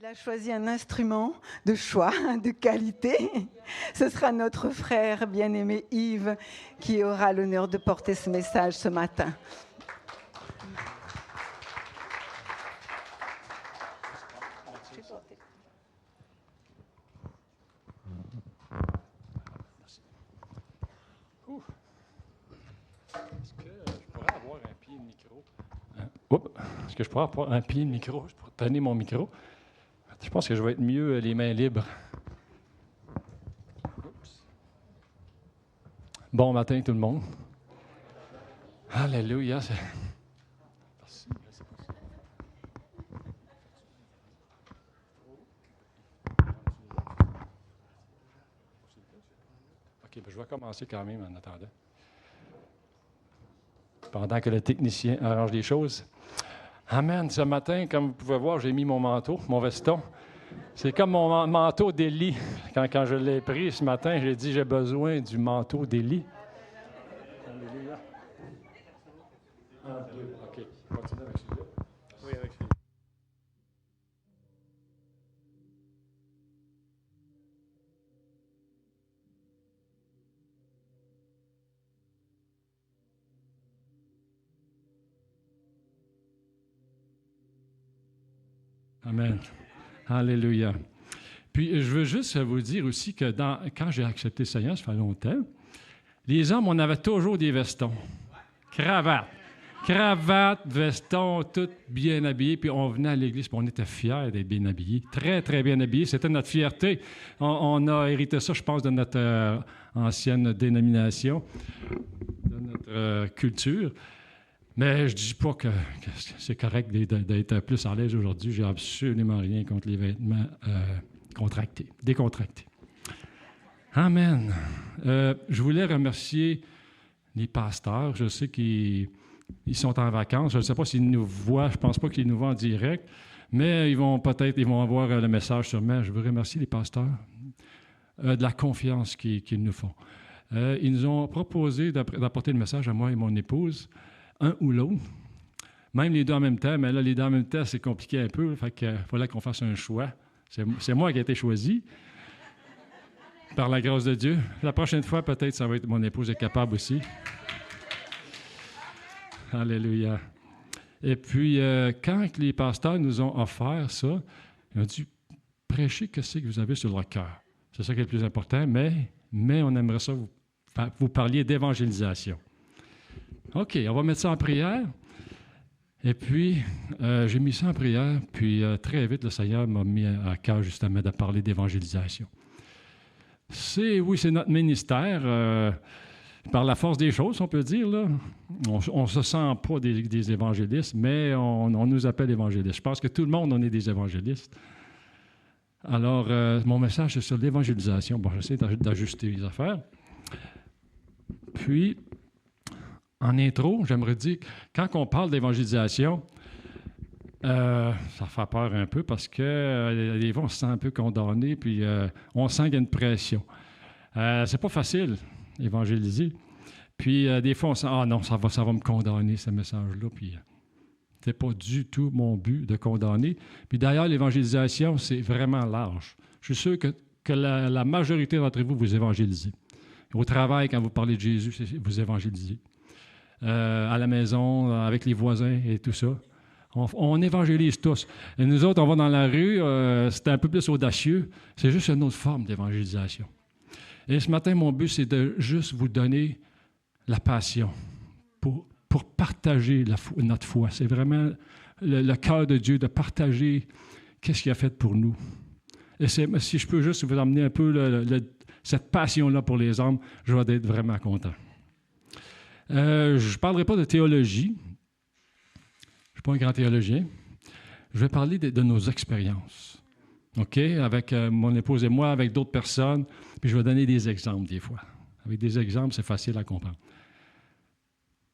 Il a choisi un instrument de choix, de qualité. Ce sera notre frère bien-aimé Yves qui aura l'honneur de porter ce message ce matin. Est-ce que je pourrais avoir un pied de micro? Est-ce que je pourrais avoir un pied de micro pour tenir mon micro? Je pense que je vais être mieux les mains libres. Oups. Bon matin tout le monde. Alléluia. Merci. OK, je vais commencer quand même en attendant. Pendant que le technicien arrange les choses. Amen. Ce matin, comme vous pouvez voir, j'ai mis mon manteau, mon veston. C'est comme mon manteau d'Élie. Quand je l'ai pris ce matin, j'ai dit j'ai besoin du manteau d'Élie. Alléluia. Un, deux. OK. Continue avec celui-là. Oui, avec celui-là. Amen. Alléluia. Puis, je veux juste vous dire aussi que quand j'ai accepté le Seigneur, ça fait longtemps, les hommes, on avait toujours des vestons. Cravate, veston, tout bien habillé. Puis, on venait à l'église, puis on était fiers d'être bien habillés. Très, très bien habillés. C'était notre fierté. On a hérité ça, je pense, de notre ancienne dénomination, de notre culture. Mais je ne dis pas que c'est correct d'être plus à l'aise aujourd'hui. J'ai absolument rien contre les vêtements décontractés. Amen. Je voulais remercier les pasteurs. Je sais qu'ils sont en vacances. Je ne sais pas s'ils nous voient. Je ne pense pas qu'ils nous voient en direct. Mais ils vont avoir le message sûrement. Je veux remercier les pasteurs de la confiance qu'ils nous font. Ils nous ont proposé d'apporter le message à moi et mon épouse, un ou l'autre, même les deux en même temps, mais là, les deux en même temps, c'est compliqué un peu, fait qu'il fallait qu'on fasse un choix. C'est moi qui ai été choisi, par la grâce de Dieu. La prochaine fois, peut-être, ça va être mon épouse est capable aussi. Alléluia. Et puis, quand les pasteurs nous ont offert ça, ils ont dit, prêchez que c'est que vous avez sur le cœur. C'est ça qui est le plus important, mais on aimerait ça vous parliez d'évangélisation. OK, on va mettre ça en prière. Et puis, j'ai mis ça en prière, puis très vite, le Seigneur m'a mis à cœur justement de parler d'évangélisation. C'est notre ministère, par la force des choses, on peut dire. Là. On ne se sent pas des évangélistes, mais on nous appelle évangélistes. Je pense que tout le monde, on est des évangélistes. Alors, mon message, c'est sur l'évangélisation. Bon, j'essaie d'ajuster les affaires. Puis, en intro, j'aimerais dire, quand on parle d'évangélisation, ça fait peur un peu parce que des fois, on se sent un peu condamné, puis on sent qu'il y a une pression. C'est pas facile, évangéliser. Puis des fois, on sent, ah non, ça va me condamner, ce message-là. Puis c'est pas du tout mon but de condamner. Puis d'ailleurs, l'évangélisation, c'est vraiment large. Je suis sûr que la majorité d'entre vous, vous évangélisez. Au travail, quand vous parlez de Jésus, vous évangélisez. À la maison, avec les voisins et tout ça. On évangélise tous. Et nous autres, on va dans la rue, c'est un peu plus audacieux. C'est juste une autre forme d'évangélisation. Et ce matin, mon but, c'est de juste vous donner la passion pour partager notre foi. C'est vraiment le cœur de Dieu de partager qu'est-ce qu'il a fait pour nous. Et si je peux juste vous emmener un peu cette passion-là pour les hommes, je vais être vraiment content. Je ne parlerai pas de théologie. Je ne suis pas un grand théologien. Je vais parler de nos expériences. OK? Avec mon épouse et moi, avec d'autres personnes. Puis je vais donner des exemples des fois. Avec des exemples, c'est facile à comprendre.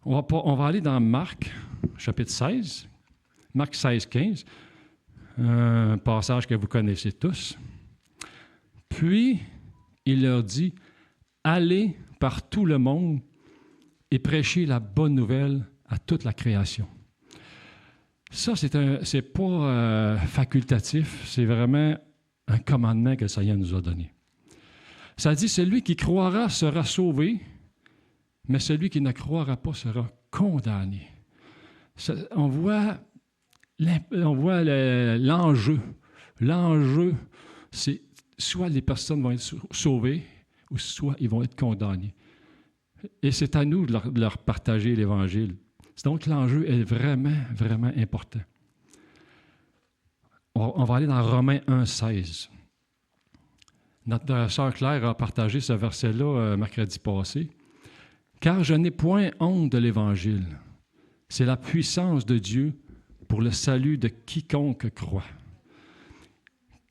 On va aller dans Marc, chapitre 16. Marc 16, 15. Un passage que vous connaissez tous. Puis, il leur dit, « Allez par tout le monde et prêchez la bonne nouvelle à toute la création. » Ça, c'est pas facultatif, c'est vraiment un commandement que le Seigneur nous a donné. Ça dit, celui qui croira sera sauvé, mais celui qui ne croira pas sera condamné. On voit l'enjeu. L'enjeu, c'est soit les personnes vont être sauvées, ou soit ils vont être condamnés. Et c'est à nous de leur partager l'Évangile. Donc, l'enjeu est vraiment, vraiment important. On va aller dans Romains 1,16. Notre sœur Claire a partagé ce verset-là mercredi passé. « Car je n'ai point honte de l'Évangile. C'est la puissance de Dieu pour le salut de quiconque croit. »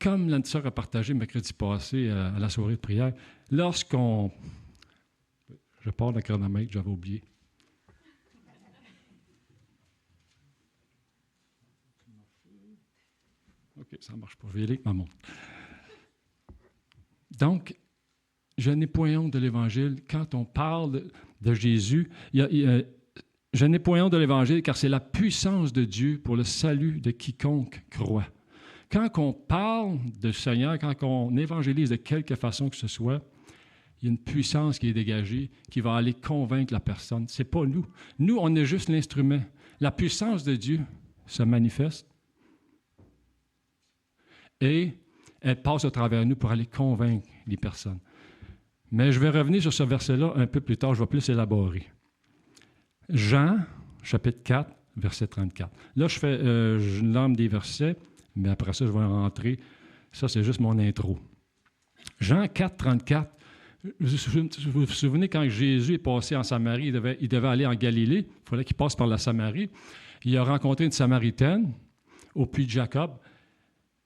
Comme la sœur a partagé mercredi passé à la soirée de prière, lorsqu'on... Je parle de chronomètre, j'avais oublié. OK, ça ne marche pas. Je vais y aller avec ma montre. Donc, je n'ai point honte de l'Évangile. Quand on parle de Jésus, je n'ai point honte de l'Évangile car c'est la puissance de Dieu pour le salut de quiconque croit. Quand on parle du Seigneur, quand on évangélise de quelque façon que ce soit, il y a une puissance qui est dégagée, qui va aller convaincre la personne. Ce n'est pas nous. Nous, on est juste l'instrument. La puissance de Dieu se manifeste et elle passe à travers nous pour aller convaincre les personnes. Mais je vais revenir sur ce verset-là un peu plus tard, je vais plus élaborer. Jean, chapitre 4, verset 34. Là, je nomme des versets, mais après ça, je vais rentrer. Ça, c'est juste mon intro. Jean 4, 34. Vous vous souvenez, quand Jésus est passé en Samarie, il devait aller en Galilée, il fallait qu'il passe par la Samarie. Il a rencontré une Samaritaine au puits de Jacob.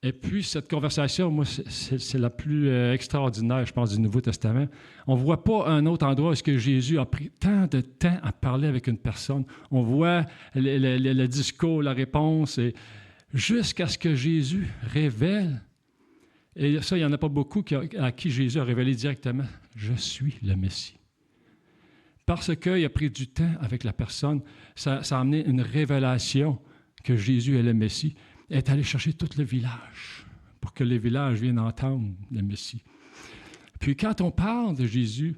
Et puis, cette conversation, moi, c'est la plus extraordinaire, je pense, du Nouveau Testament. On ne voit pas un autre endroit où est-ce que Jésus a pris tant de temps à parler avec une personne. On voit le discours, la réponse, et jusqu'à ce que Jésus révèle. Et ça, il n'y en a pas beaucoup à qui Jésus a révélé directement « Je suis le Messie ». Parce qu'il a pris du temps avec la personne, ça a amené une révélation que Jésus est le Messie. Il est allé chercher tout le village pour que le village vienne entendre le Messie. Puis quand on parle de Jésus,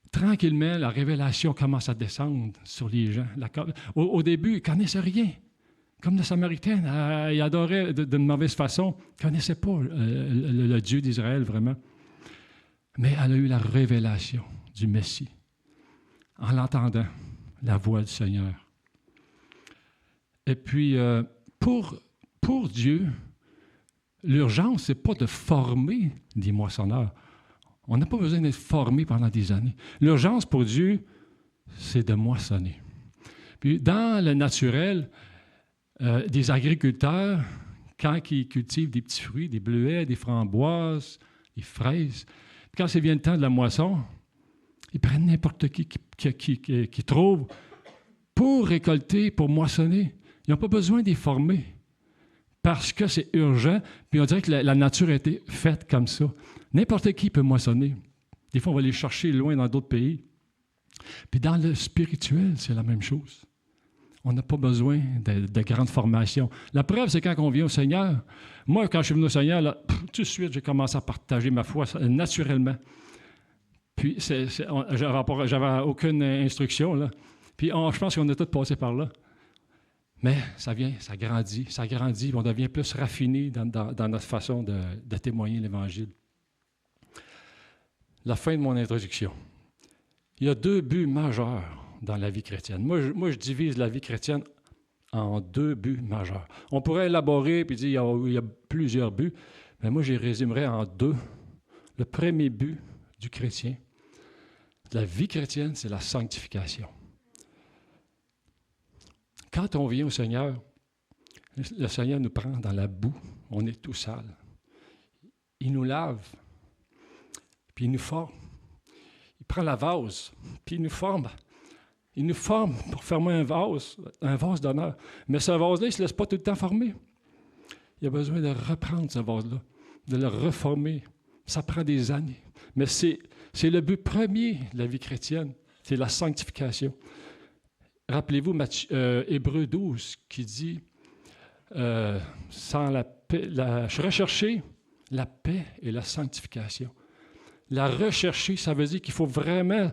tranquillement, la révélation commence à descendre sur les gens. Au début, ils ne connaissaient rien. Comme la Samaritaine, elle adorait d'une mauvaise façon. Elle ne connaissait pas le Dieu d'Israël vraiment. Mais elle a eu la révélation du Messie en l'entendant, la voix du Seigneur. Et puis, pour Dieu, l'urgence, ce n'est pas de former des moissonneurs. On n'a pas besoin d'être formé pendant des années. L'urgence pour Dieu, c'est de moissonner. Puis, dans le naturel, des agriculteurs, quand ils cultivent des petits fruits, des bleuets, des framboises, des fraises, quand c'est bien le temps de la moisson, ils prennent n'importe qui trouvent pour récolter, pour moissonner. Ils n'ont pas besoin d'y former parce que c'est urgent. Puis on dirait que la nature a été faite comme ça. N'importe qui peut moissonner. Des fois, on va les chercher loin dans d'autres pays. Puis dans le spirituel, c'est la même chose. On n'a pas besoin de grandes formations. La preuve, c'est quand on vient au Seigneur. Moi, quand je suis venu au Seigneur, là, tout de suite, j'ai commencé à partager ma foi naturellement. Puis, j'avais aucune instruction, là. Puis, je pense qu'on a tous passé par là. Mais ça vient, ça grandit, on devient plus raffiné dans notre façon de témoigner l'Évangile. La fin de mon introduction. Il y a 2 buts majeurs dans la vie chrétienne. Moi, je divise la vie chrétienne en 2 buts majeurs. On pourrait élaborer et dire qu'il y a plusieurs buts, mais moi, je les résumerais en 2. Le premier but du chrétien, de la vie chrétienne, c'est la sanctification. Quand on vient au Seigneur, le Seigneur nous prend dans la boue, on est tout sale. Il nous lave, puis il nous forme. Il prend la vase, puis il nous forme. Il nous forme pour former un vase d'honneur. Mais ce vase-là, il ne se laisse pas tout le temps former. Il a besoin de reprendre ce vase-là, de le reformer. Ça prend des années. Mais c'est le but premier de la vie chrétienne, c'est la sanctification. Rappelez-vous Hébreux 12 qui dit sans la paix, rechercher la paix et la sanctification. La rechercher, ça veut dire qu'il faut vraiment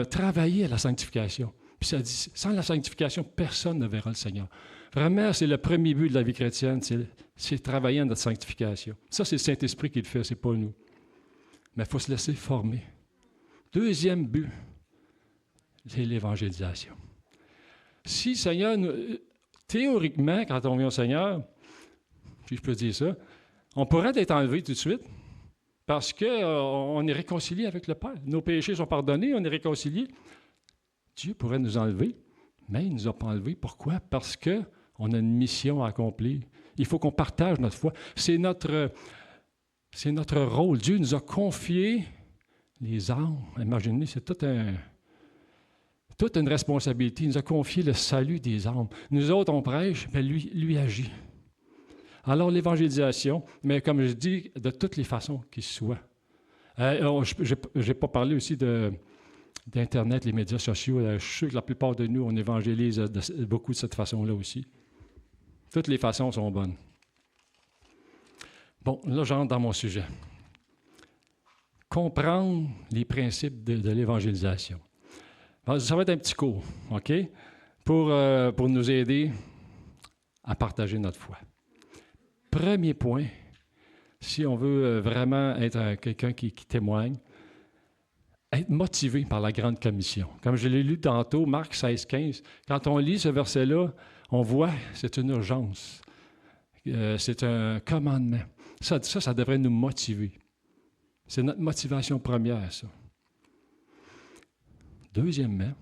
travailler à la sanctification. Puis ça dit, sans la sanctification, personne ne verra le Seigneur. Vraiment, c'est le premier but de la vie chrétienne, c'est travailler à notre sanctification. Ça, c'est le Saint-Esprit qui le fait, c'est pas nous. Mais il faut se laisser former. Deuxième but, c'est l'évangélisation. Si le Seigneur, théoriquement, quand on vient au Seigneur, si je peux dire ça, on pourrait être enlevé tout de suite parce qu'on est réconcilié avec le Père. Nos péchés sont pardonnés, on est réconcilié. Dieu pourrait nous enlever, mais il ne nous a pas enlevés. Pourquoi? Parce qu'on a une mission à accomplir. Il faut qu'on partage notre foi. C'est notre rôle. Dieu nous a confié les âmes. Imaginez, c'est toute une responsabilité. Il nous a confié le salut des âmes. Nous autres, on prêche, mais lui agit. Alors, l'évangélisation, mais comme je dis, de toutes les façons qu'il soit. Je n'ai pas parlé aussi d'Internet, les médias sociaux. Je suis sûr que la plupart de nous, on évangélise beaucoup de cette façon-là aussi. Toutes les façons sont bonnes. Bon, là, j'entre dans mon sujet. Comprendre les principes de l'évangélisation. Ça va être un petit cours, OK? Pour nous aider à partager notre foi. Premier point, si on veut vraiment être quelqu'un qui témoigne, être motivé par la grande commission. Comme je l'ai lu tantôt, Marc 16, 15, quand on lit ce verset-là, on voit c'est une urgence. C'est un commandement. Ça devrait nous motiver. C'est notre motivation première, ça. Deuxièmement,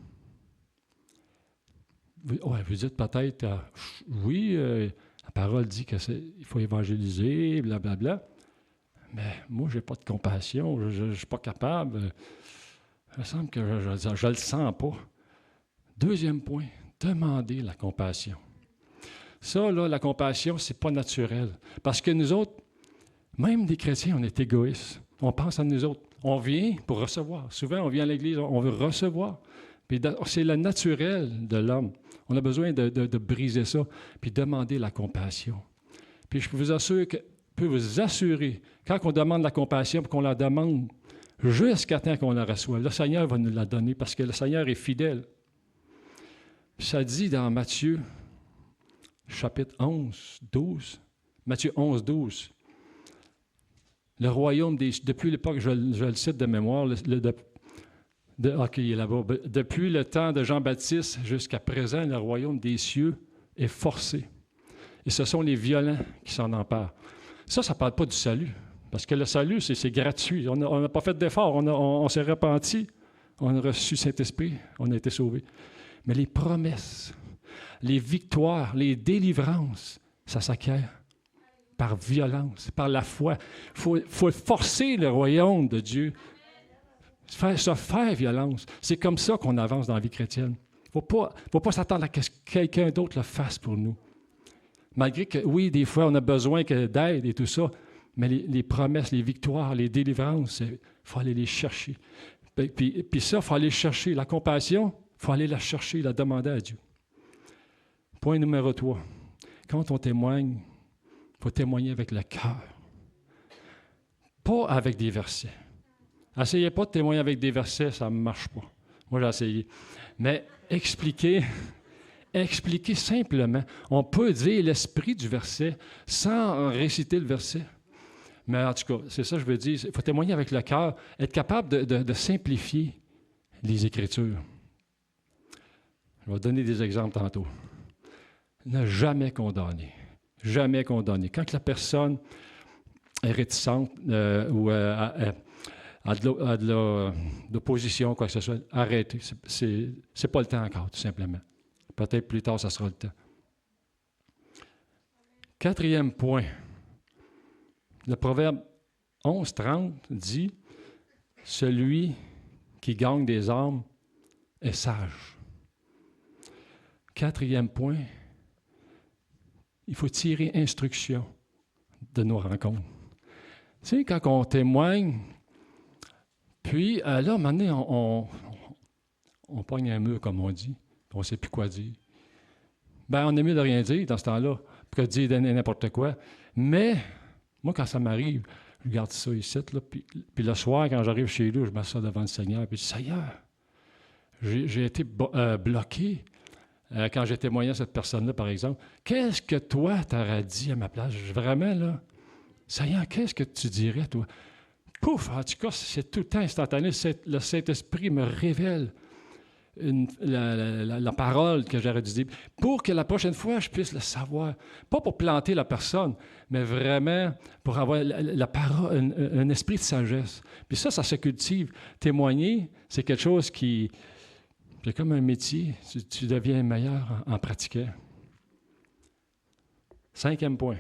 vous dites peut-être, oui, la parole dit qu'il faut évangéliser, blablabla, mais moi, je n'ai pas de compassion, je ne suis pas capable. Il me semble que je ne le sens pas. Deuxième point, demander la compassion. Ça, là, la compassion, ce n'est pas naturel. Parce que nous autres, même des chrétiens, on est égoïstes. On pense à nous autres. On vient pour recevoir. Souvent, on vient à l'Église, on veut recevoir. Puis c'est le naturel de l'homme. On a besoin de briser ça, puis demander la compassion. Puis je peux vous assurer, quand on demande la compassion, puis qu'on la demande jusqu'à temps qu'on la reçoive, le Seigneur va nous la donner, parce que le Seigneur est fidèle. Ça dit dans Matthieu, chapitre 11, 12, Matthieu 11, 12, le royaume depuis l'époque, je le cite de mémoire, OK, il est là-bas. Depuis le temps de Jean-Baptiste jusqu'à présent, le royaume des cieux est forcé. Et ce sont les violents qui s'en emparent. Ça ne parle pas du salut. Parce que le salut, c'est gratuit. On n'a pas fait d'effort. On s'est repenti. On a reçu Saint-Esprit. On a été sauvés. Mais les promesses, les victoires, les délivrances, ça s'acquiert par violence, par la foi. Il faut forcer le royaume de Dieu. Se faire violence. C'est comme ça qu'on avance dans la vie chrétienne. Il ne faut pas s'attendre à ce que quelqu'un d'autre le fasse pour nous. Malgré que, oui, des fois, on a besoin d'aide et tout ça, mais les promesses, les victoires, les délivrances, il faut aller les chercher. Puis ça, il faut aller chercher. La compassion, il faut aller la chercher, la demander à Dieu. Point numéro 3. Quand on témoigne, il faut témoigner avec le cœur. Pas avec des versets. Essayez pas de témoigner avec des versets, ça ne marche pas. Moi, j'ai essayé. Mais expliquer simplement. On peut dire l'esprit du verset sans réciter le verset. Mais en tout cas, c'est ça que je veux dire. Il faut témoigner avec le cœur, être capable de simplifier les Écritures. Je vais donner des exemples tantôt. Ne jamais condamner. Jamais condamner. Quand la personne est réticente ou à de l'opposition, quoi que ce soit, arrêtez. C'est pas le temps encore, tout simplement. Peut-être plus tard, ça sera le temps. 4e point. Le proverbe 11:30 dit « Celui qui gagne des âmes est sage. » 4e point. Il faut tirer instruction de nos rencontres. Tu sais, quand on témoigne, puis là, à un moment donné, on pogne un mur, comme on dit, on ne sait plus quoi dire. ben on est mieux de rien dire dans ce temps-là, pour que de dire n'importe quoi. Mais, moi, quand ça m'arrive, je garde ça ici, là, puis le soir, quand j'arrive chez lui, je m'assois devant le Seigneur, puis je dis, Seigneur, j'ai été bloqué quand j'ai témoigné à cette personne-là, par exemple. Qu'est-ce que toi, t'aurais dit à ma place? Vraiment, là, Seigneur, qu'est-ce que tu dirais, toi? Pouf! En tout cas, c'est tout le temps instantané. Le Saint-Esprit me révèle la parole que j'aurais dû dire pour que la prochaine fois, je puisse le savoir. Pas pour planter la personne, mais vraiment pour avoir la parole, un esprit de sagesse. Puis ça se cultive. Témoigner, c'est quelque chose qui... C'est comme un métier. Tu deviens meilleur en pratiquant. 5e point.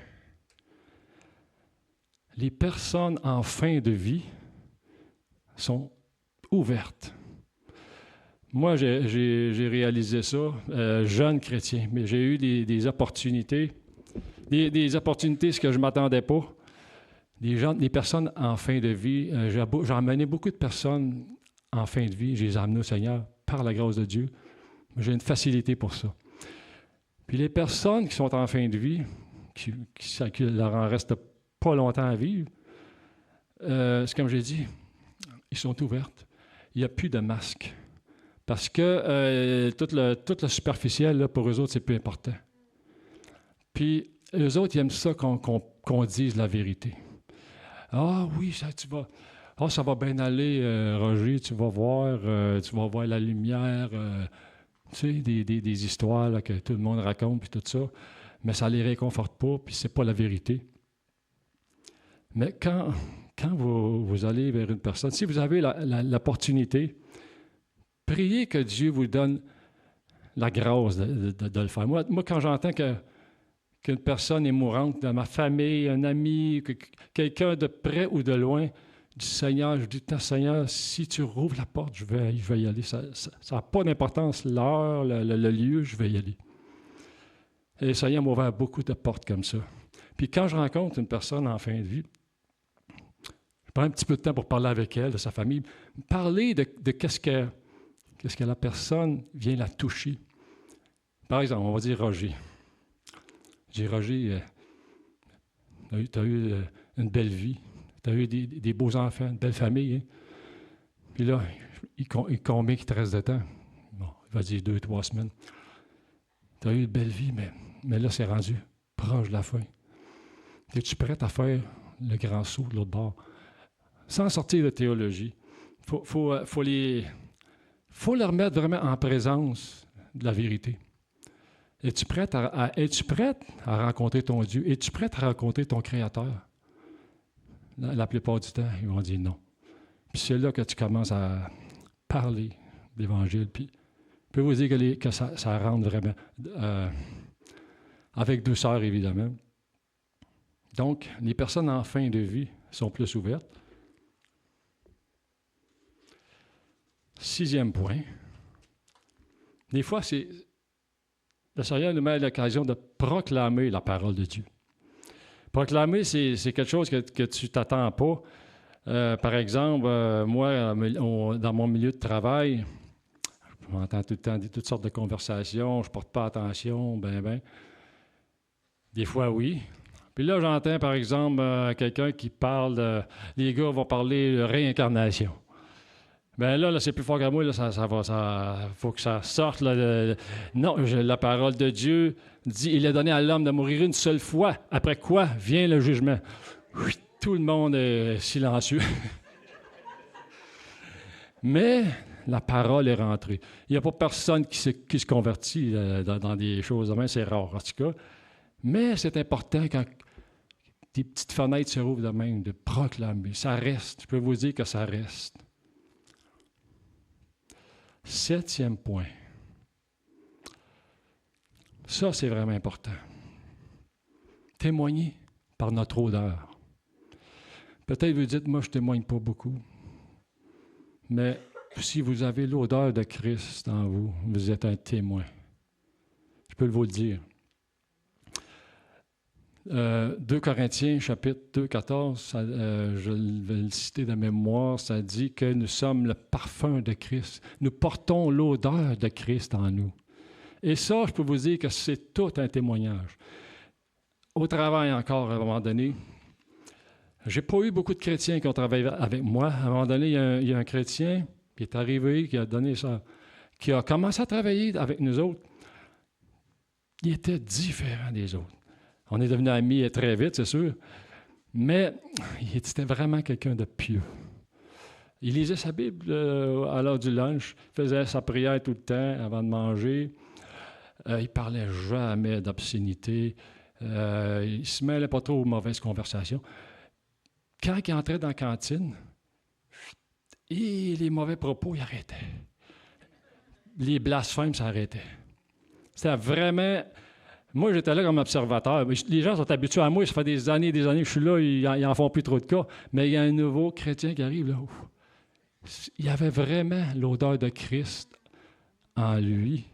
Les personnes en fin de vie sont ouvertes. Moi, j'ai réalisé ça, jeune chrétien, mais j'ai eu des opportunités, des opportunités, ce que je ne m'attendais pas. Des personnes en fin de vie, j'ai emmené beaucoup de personnes en fin de vie, je les ai amenées au Seigneur par la grâce de Dieu. J'ai une facilité pour ça. Puis les personnes qui sont en fin de vie, qui leur en reste pas longtemps à vivre, c'est comme j'ai dit, ils sont ouvertes. Il n'y a plus de masque. Parce que tout le superficiel, là, pour eux autres, c'est peu important. Puis, eux autres, ils aiment ça qu'on dise la vérité. Ah oui, ça va bien aller, Roger, tu vas voir la lumière, tu sais, des histoires là, que tout le monde raconte, puis tout ça. Mais ça ne les réconforte pas, puis c'est pas la vérité. Mais quand vous allez vers une personne, si vous avez l'opportunité, priez que Dieu vous donne la grâce de le faire. Moi quand j'entends qu'une personne est mourante dans ma famille, un ami, quelqu'un de près ou de loin, du Seigneur, je dis, Seigneur, si tu rouvres la porte, je vais y aller. Ça n'a pas d'importance, l'heure, le lieu, je vais y aller. Et le Seigneur m'a ouvert beaucoup de portes comme ça. Puis quand je rencontre une personne en fin de vie, je prends un petit peu de temps pour parler avec elle, de sa famille, parler de qu'est-ce que la personne vient la toucher. Par exemple, on va dire Roger. Je dis, Roger, tu as eu une belle vie, tu as eu des beaux enfants, une belle famille. Hein? Puis là, combien il te reste de temps? Bon, il va dire 2-3 semaines. Tu as eu une belle vie, mais là, c'est rendu proche de la fin. Es-tu prête à faire le grand saut de l'autre bord? Sans sortir de théologie. Faut les remettre vraiment en présence de la vérité. Es-tu prête à rencontrer ton Dieu? Es-tu prête à rencontrer ton Créateur? La plupart du temps, ils vont dire non. Puis c'est là que tu commences à parler de l'Évangile. Puis je peux vous dire que ça rentre vraiment avec douceur, évidemment. Donc, les personnes en fin de vie sont plus ouvertes. 6e point. Des fois, le Seigneur nous met à l'occasion de proclamer la parole de Dieu. Proclamer, c'est quelque chose que tu ne t'attends pas. Par exemple, moi, dans mon milieu de travail, je m'entends tout le temps toutes sortes de conversations, je ne porte pas attention, Des fois, oui. Puis là, j'entends, par exemple, quelqu'un qui parle, les gars vont parler de réincarnation. Là, c'est plus fort que moi, là, faut que ça sorte. Là, non, la parole de Dieu dit, il a donné à l'homme de mourir une seule fois, après quoi vient le jugement. Tout le monde est silencieux. Mais la parole est rentrée. Il n'y a pas personne qui se convertit dans des choses, c'est rare en tout cas. Mais c'est important quand des petites fenêtres se rouvrent de même, de proclamer. Ça reste, je peux vous dire que ça reste. 7e point. Ça, c'est vraiment important. Témoigner par notre odeur. Peut-être vous dites, moi, je ne témoigne pas beaucoup. Mais si vous avez l'odeur de Christ en vous, vous êtes un témoin. Je peux vous le dire. 2 Corinthiens, chapitre 2, 14, je vais le citer de mémoire, ça dit que nous sommes le parfum de Christ. Nous portons l'odeur de Christ en nous. Et ça, je peux vous dire que c'est tout un témoignage. Au travail encore, à un moment donné, j'ai pas eu beaucoup de chrétiens qui ont travaillé avec moi. À un moment donné, il y a un chrétien qui est arrivé, qui a donné ça, qui a commencé à travailler avec nous autres. Il était différent des autres. On est devenus amis très vite, c'est sûr, mais c'était vraiment quelqu'un de pieux. Il lisait sa Bible à l'heure du lunch, faisait sa prière tout le temps avant de manger. Il parlait jamais d'obscénité. Il ne se mêlait pas trop aux mauvaises conversations. Quand il entrait dans la cantine, les mauvais propos, il arrêtait. Les blasphèmes, ça arrêtait. C'était vraiment... Moi, j'étais là comme observateur. Les gens sont habitués à moi. Ça fait des années que je suis là. Ils n'en font plus trop de cas. Mais il y a un nouveau chrétien qui arrive là. Il y avait vraiment l'odeur de Christ en lui.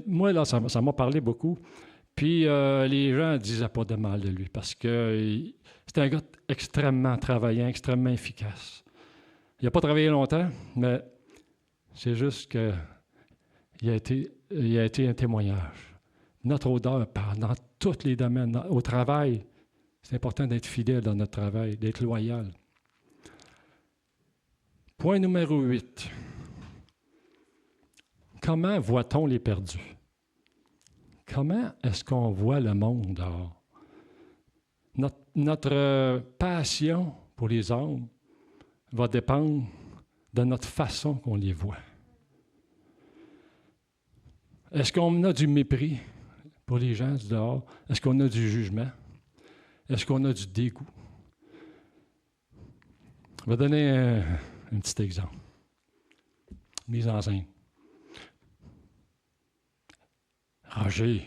Moi, là, ça m'a parlé beaucoup. Puis les gens ne disaient pas de mal de lui parce que c'était un gars extrêmement travaillant, extrêmement efficace. Il n'a pas travaillé longtemps, mais c'est juste qu'il a été un témoignage. Notre odeur parle dans tous les domaines. Au travail, c'est important d'être fidèle dans notre travail, d'être loyal. Point numéro 8. Comment voit-on les perdus? Comment est-ce qu'on voit le monde dehors? Notre passion pour les âmes va dépendre de notre façon qu'on les voit. Est-ce qu'on a du mépris pour les gens du dehors? Est-ce qu'on a du jugement? Est-ce qu'on a du dégoût? Je vais donner un petit exemple. Mise en scène. Roger,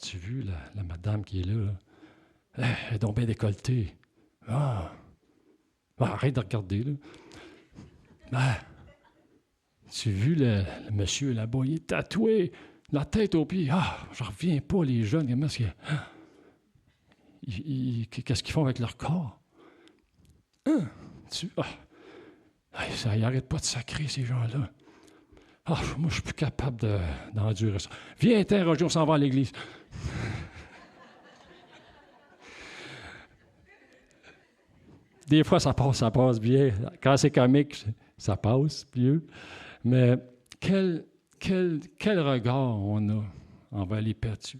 tu as vu la madame qui est là? Elle est donc bien décolletée. Arrête de regarder, là. Tu as vu le monsieur là-bas? Il est tatoué, la tête aux pieds. J'en reviens pas, les jeunes. Qu'est-ce qu'ils font avec leur corps? Ça n'arrête pas de sacrer, ces gens-là. Moi, je suis plus capable d'endurer ça. Viens, Roger, on s'en va à l'église. Des fois, ça passe bien. Quand c'est comique, ça passe mieux. Mais quel regard on a envers les perdus.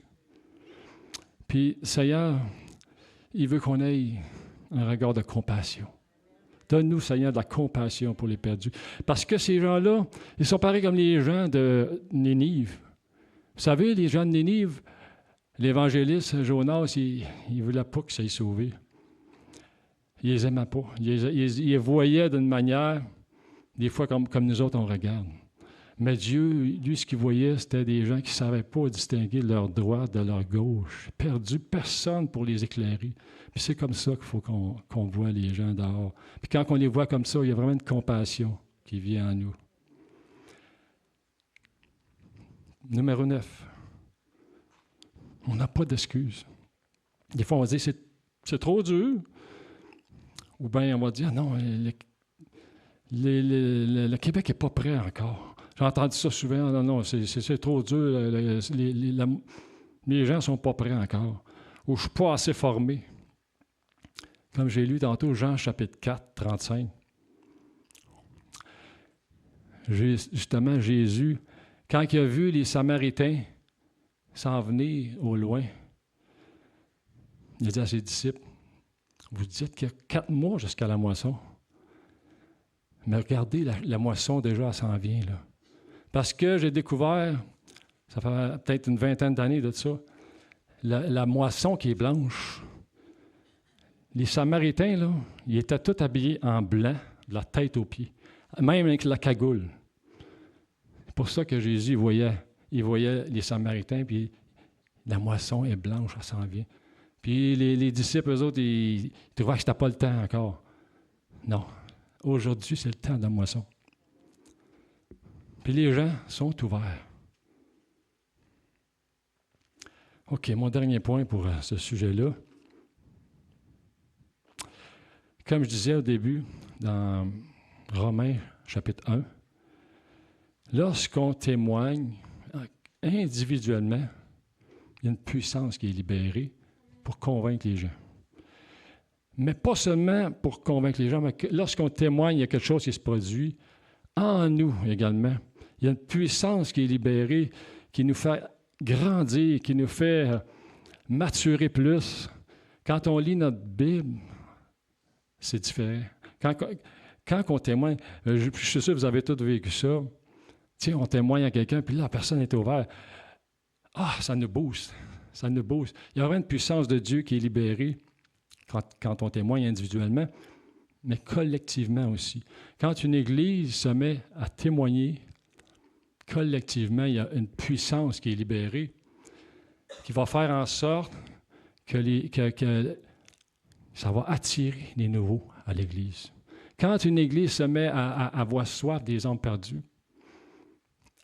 Puis, Seigneur, il veut qu'on ait un regard de compassion. Donne-nous, Seigneur, de la compassion pour les perdus. Parce que ces gens-là, ils sont pareils comme les gens de Nénive. Vous savez, les gens de Nénive, l'évangéliste Jonas, il ne voulait pas que ça ait sauvé. Il les aimait pas. Il les voyait d'une manière, des fois comme nous autres, on regarde. Mais Dieu, lui, ce qu'il voyait, c'était des gens qui ne savaient pas distinguer leur droite de leur gauche. Perdus, personne pour les éclairer. Puis c'est comme ça qu'il faut qu'on voit les gens dehors. Puis quand on les voit comme ça, il y a vraiment une compassion qui vient en nous. Numéro 9. On n'a pas d'excuses. Des fois, on va dire, c'est trop dur. Ou bien, on va dire, non, le Québec n'est pas prêt encore. J'ai entendu ça souvent. Non, c'est trop dur. Les gens ne sont pas prêts encore. Ou je ne suis pas assez formé. Comme j'ai lu tantôt, Jean chapitre 4, 35. Justement, Jésus, quand il a vu les Samaritains s'en venir au loin, il a dit à ses disciples, vous dites qu'il y a 4 mois jusqu'à la moisson. Mais regardez, la moisson déjà, elle s'en vient, là. Parce que j'ai découvert, ça fait peut-être une vingtaine d'années de ça, la moisson qui est blanche. Les Samaritains, là, ils étaient tous habillés en blanc, de la tête aux pieds, même avec la cagoule. C'est pour ça que Jésus il voyait les Samaritains, puis la moisson est blanche, ça s'en vient. Puis les disciples, eux autres, ils trouvaient que ce n'était pas le temps encore. Non. Aujourd'hui, c'est le temps de la moisson. Puis les gens sont ouverts. OK, mon dernier point pour ce sujet-là. Comme je disais au début, dans Romains, chapitre 1, lorsqu'on témoigne, individuellement, il y a une puissance qui est libérée pour convaincre les gens. Mais pas seulement pour convaincre les gens, mais lorsqu'on témoigne, il y a quelque chose qui se produit en nous également. Il y a une puissance qui est libérée, qui nous fait grandir, qui nous fait maturer plus. Quand on lit notre Bible, c'est différent. Quand on témoigne, je suis sûr que vous avez tous vécu ça. Tiens, on témoigne à quelqu'un, puis là, la personne est ouverte. Ah, ça nous booste. Ça nous booste. Il y a vraiment une puissance de Dieu qui est libérée quand on témoigne individuellement, mais collectivement aussi. Quand une Église se met à témoigner, collectivement, il y a une puissance qui est libérée, qui va faire en sorte que ça va attirer les nouveaux à l'Église. Quand une Église se met à avoir soif des âmes perdues,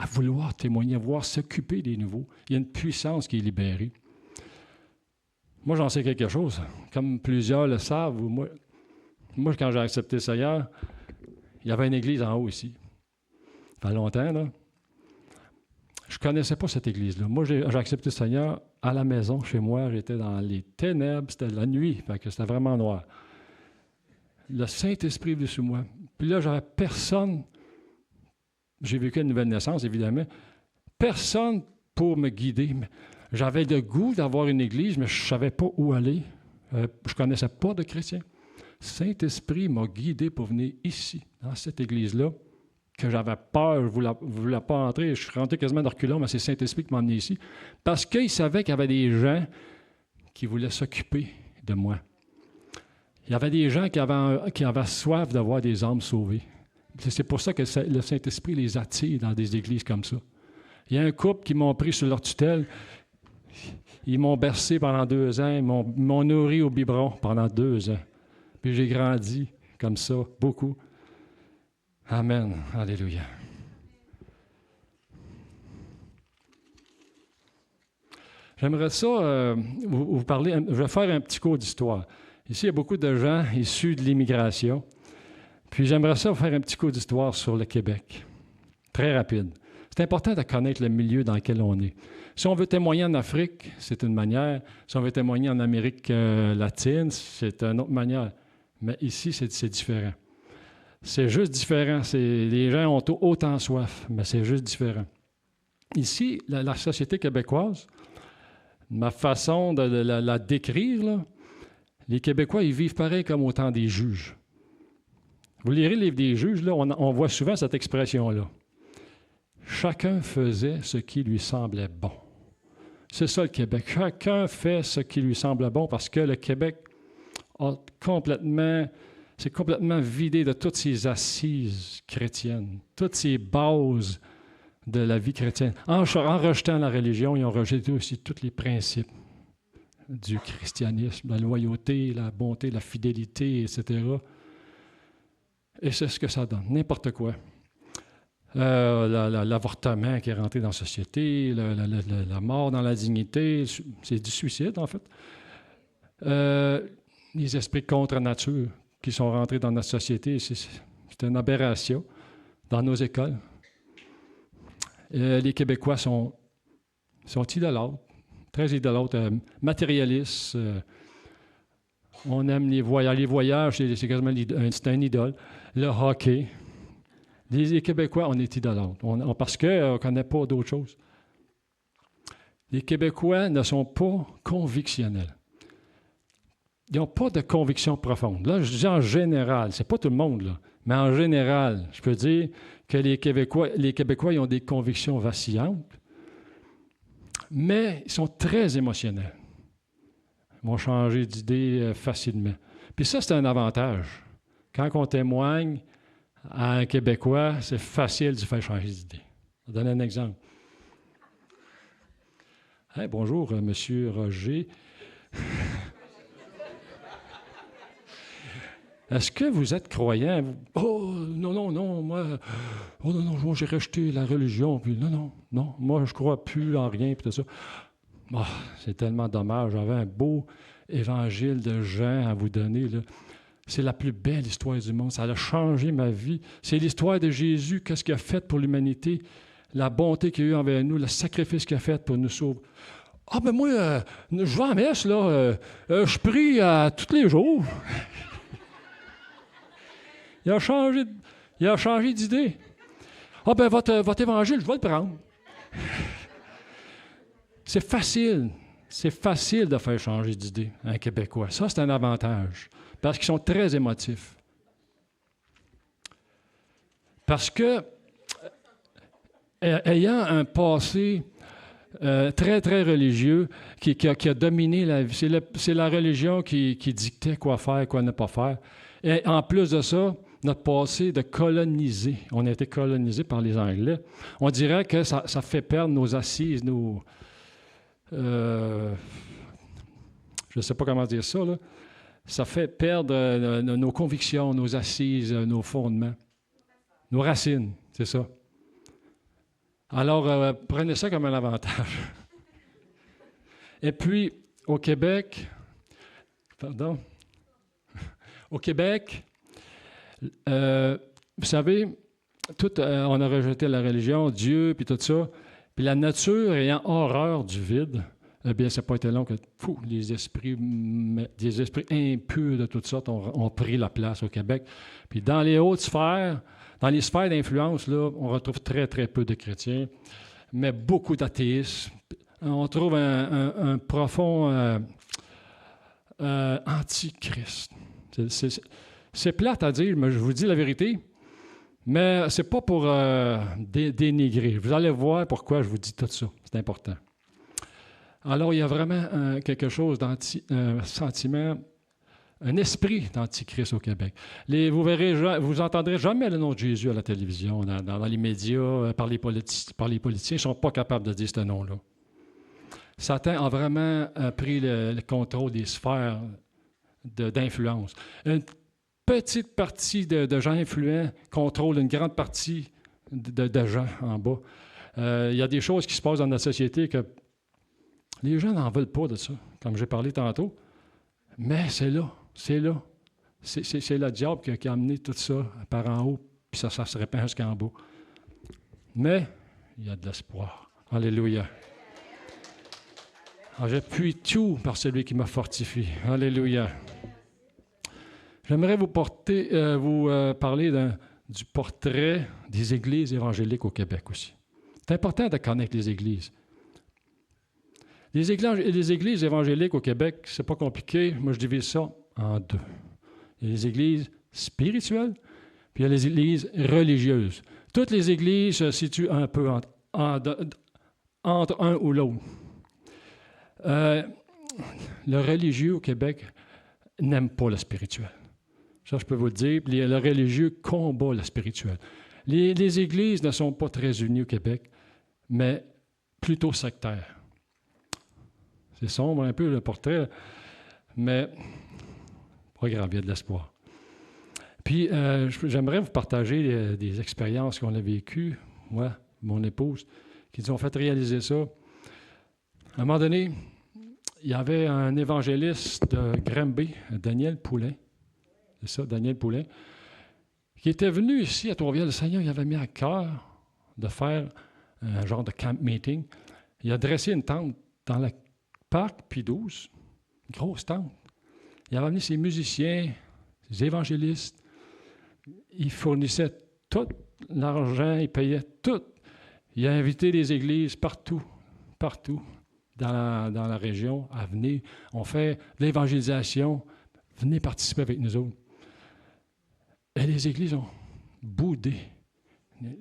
à vouloir témoigner, à vouloir s'occuper des nouveaux, il y a une puissance qui est libérée. Moi, j'en sais quelque chose. Comme plusieurs le savent, moi quand j'ai accepté le Seigneur, il y avait une église en haut ici. Ça fait longtemps, là. Je ne connaissais pas cette église-là. Moi, j'ai accepté le Seigneur à la maison, chez moi. J'étais dans les ténèbres, c'était la nuit, fait que c'était vraiment noir. Le Saint-Esprit est venu sur moi. Puis là, j'avais personne. J'ai vécu une nouvelle naissance, évidemment. Personne pour me guider. J'avais le goût d'avoir une église, mais je ne savais pas où aller. Je ne connaissais pas de chrétiens. Saint-Esprit m'a guidé pour venir ici, dans cette église-là, que j'avais peur, je ne voulais pas entrer. Je suis rentré quasiment de reculons, mais c'est Saint-Esprit qui m'a emmené ici. Parce qu'il savait qu'il y avait des gens qui voulaient s'occuper de moi. Il y avait des gens qui avaient soif d'avoir des âmes sauvées. C'est pour ça que le Saint-Esprit les attire dans des églises comme ça. Il y a un couple qui m'ont pris sur leur tutelle. Ils m'ont bercé pendant 2 ans. Ils m'ont nourri au biberon pendant 2 ans. Puis j'ai grandi comme ça, beaucoup. Amen. Alléluia. J'aimerais ça vous parler. Je vais faire un petit cours d'histoire. Ici, il y a beaucoup de gens issus de l'immigration. Puis j'aimerais ça vous faire un petit cours d'histoire sur le Québec. Très rapide. C'est important de connaître le milieu dans lequel on est. Si on veut témoigner en Afrique, c'est une manière. Si on veut témoigner en Amérique latine, c'est une autre manière. Mais ici, c'est différent. C'est juste différent. Les gens ont autant soif, mais c'est juste différent. Ici, la société québécoise, ma façon de la décrire, là, les Québécois, ils vivent pareil comme au temps des juges. Vous lirez le livre des juges, là, on voit souvent cette expression-là. Chacun faisait ce qui lui semblait bon. C'est ça le Québec. Chacun fait ce qui lui semble bon parce que le Québec c'est complètement vidé de toutes ses assises chrétiennes, toutes ses bases de la vie chrétienne. En rejetant la religion, ils ont rejeté aussi tous les principes du christianisme, la loyauté, la bonté, la fidélité, etc. Et c'est ce que ça donne, n'importe quoi. L'avortement qui est rentré dans la société, la mort dans la dignité, c'est du suicide en fait. Les esprits contre nature qui sont rentrés dans notre société, c'est une aberration dans nos écoles. Les Québécois sont idolâtres, très idolâtres, matérialistes. On aime les voyages, c'est quasiment c'est un idole. Le hockey. Les Québécois, on est idolâtres parce qu'on ne connaît pas d'autre chose. Les Québécois ne sont pas convictionnels. Ils n'ont pas de conviction profonde. Là, je dis en général, c'est pas tout le monde, là, mais en général, je peux dire que les Québécois, ils ont des convictions vacillantes, mais ils sont très émotionnels. Ils vont changer d'idée facilement. Puis ça, c'est un avantage. Quand on témoigne à un Québécois, c'est facile de faire changer d'idée. Je vais donner un exemple. Hey, bonjour, Monsieur Roger. Est-ce que vous êtes croyant? Oh, non, moi, j'ai rejeté la religion. Puis non, moi, je ne crois plus en rien, puis tout ça. Oh, c'est tellement dommage. J'avais un beau évangile de Jean à vous donner, là. C'est la plus belle histoire du monde. Ça a changé ma vie. C'est l'histoire de Jésus, qu'est-ce qu'il a fait pour l'humanité. la bonté qu'il a eue envers nous, le sacrifice qu'il a fait pour nous sauver. Ah, ben moi, je vais à la messe, là. Je prie tous les jours. Il a changé d'idée. Ah, ben votre évangile, je vais le prendre. C'est facile de faire changer d'idée un Québécois. Ça, c'est un avantage, parce qu'ils sont très émotifs. Parce que, ayant un passé très, très religieux qui a dominé la vie, c'est la religion qui dictait quoi faire, quoi ne pas faire. Et en plus de ça, notre passé de coloniser, on a été colonisé par les Anglais, on dirait que ça fait perdre nos assises, je ne sais pas comment dire ça, là. Ça fait perdre nos convictions, nos assises, nos fondements, nos racines, c'est ça. Alors, prenez ça comme un avantage. Et puis, au Québec, vous savez, on a rejeté la religion, Dieu, puis tout ça. Puis la nature ayant horreur du vide, eh bien, ça n'a pas été long que des esprits impurs de toutes sortes ont pris la place au Québec. Puis dans les hautes sphères, dans les sphères d'influence, là, on retrouve très, très peu de chrétiens, mais beaucoup d'athéistes. On trouve un profond antichrist. C'est plate à dire, mais je vous dis la vérité. Mais ce n'est pas pour dénigrer. Vous allez voir pourquoi je vous dis tout ça. C'est important. Alors, il y a vraiment quelque chose un sentiment, un esprit d'antichrist au Québec. Vous entendrez jamais le nom de Jésus à la télévision, dans les médias, par les politiciens. Ils ne sont pas capables de dire ce nom-là. Satan a vraiment pris le contrôle des sphères d'influence. Une petite partie de gens influents contrôle une grande partie de gens en bas. Il y a des choses qui se passent dans notre société que les gens n'en veulent pas de ça, comme j'ai parlé tantôt. Mais c'est là. C'est le diable qui a amené tout ça par en haut, puis ça se répand jusqu'en bas. Mais il y a de l'espoir. Alléluia. J'appuie tout par celui qui m'a fortifié. Alléluia. J'aimerais vous parler du portrait des églises évangéliques au Québec aussi. C'est important de connaître les églises. Les églises évangéliques au Québec, c'est pas compliqué. Moi, je divise ça en deux. Il y a les églises spirituelles, puis il y a les églises religieuses. Toutes les églises se situent un peu entre un ou l'autre. Le religieux au Québec n'aime pas le spirituel. Ça, je peux vous le dire. Le religieux combat le spirituel. Les églises ne sont pas très unies au Québec, mais plutôt sectaires. C'est sombre un peu le portrait, mais pas grave, il y a de l'espoir. Puis, j'aimerais vous partager des expériences qu'on a vécues, moi, mon épouse, qui nous ont fait réaliser ça. À un moment donné, il y avait un évangéliste de Granby, Daniel Poulain, c'est ça, Daniel Poulain, qui était venu ici à Trois-Rivières. Le Seigneur, il avait mis à cœur de faire un genre de camp meeting. Il a dressé une tente dans le parc Pie-XII, une grosse tente. Il avait amené ses musiciens, ses évangélistes. Il fournissait tout l'argent, il payait tout. Il a invité les églises partout dans la région à venir. On fait de l'évangélisation. Venez participer avec nous autres. Et les églises ont boudé.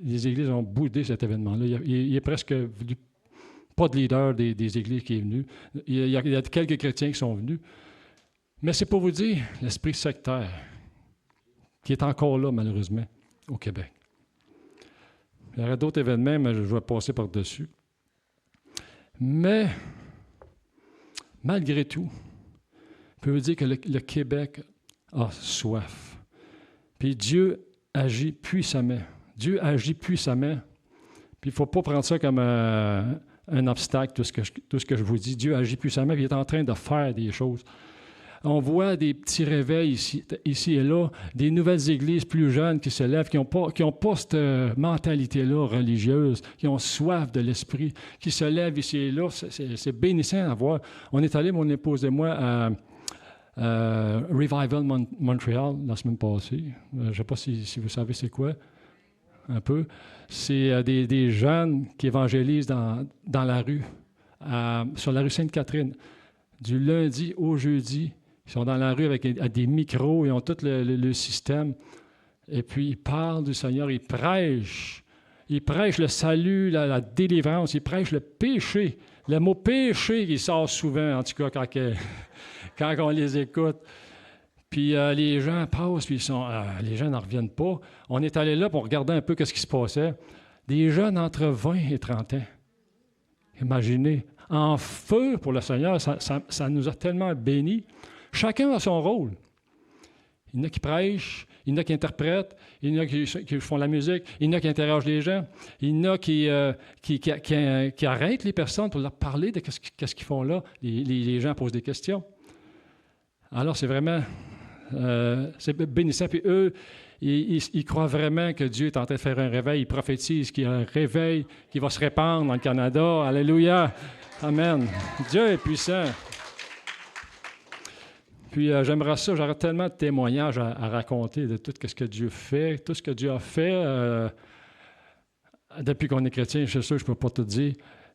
Les églises ont boudé cet événement-là. Il est presque venu, pas de leader des églises qui est venu. Il y a quelques chrétiens qui sont venus. Mais c'est pour vous dire l'esprit sectaire qui est encore là, malheureusement, au Québec. Il y aurait d'autres événements, mais je vais passer par-dessus. Mais, malgré tout, je peux vous dire que le Québec a soif. Puis Dieu agit puissamment. Dieu agit puissamment. Puis il ne faut pas prendre ça comme un obstacle, tout ce que je vous dis. Dieu agit puissamment, puis il est en train de faire des choses. On voit des petits réveils ici et là, des nouvelles églises plus jeunes qui se lèvent, qui ont pas cette mentalité-là religieuse, qui ont soif de l'esprit, qui se lèvent ici et là. C'est bénissant à voir. On est allé, mon épouse et moi, à Revival Montréal la semaine passée. Je ne sais pas si vous savez c'est quoi, un peu. C'est des jeunes qui évangélisent dans la rue, sur la rue Sainte-Catherine, du lundi au jeudi. Ils sont dans la rue avec des micros, ils ont tout le système. Et puis, ils parlent du Seigneur, ils prêchent. Ils prêchent le salut, la délivrance, ils prêchent le péché. Le mot péché qui sort souvent, en tout cas, quand on les écoute. Puis les gens passent, puis les gens n'en reviennent pas. On est allé là pour regarder un peu ce qui se passait. Des jeunes entre 20 et 30 ans. Imaginez, en feu pour le Seigneur, ça nous a tellement bénis. Chacun a son rôle. Il y en a qui prêchent, il y en a qui interprètent, il y en a qui font la musique, il y en a qui interrogent les gens, il y en a qui arrêtent les personnes pour leur parler de qu'est-ce qu'ils font là. Les gens posent des questions. Alors, c'est vraiment c'est bénissant. Puis eux, ils croient vraiment que Dieu est en train de faire un réveil. Ils prophétisent qu'il y a un réveil qui va se répandre dans le Canada. Alléluia. Amen. Dieu est puissant. Puis j'aimerais ça, j'aurais tellement de témoignages à raconter de tout ce que Dieu fait, tout ce que Dieu a fait depuis qu'on est chrétien. Je suis sûr que je ne peux pas tout dire.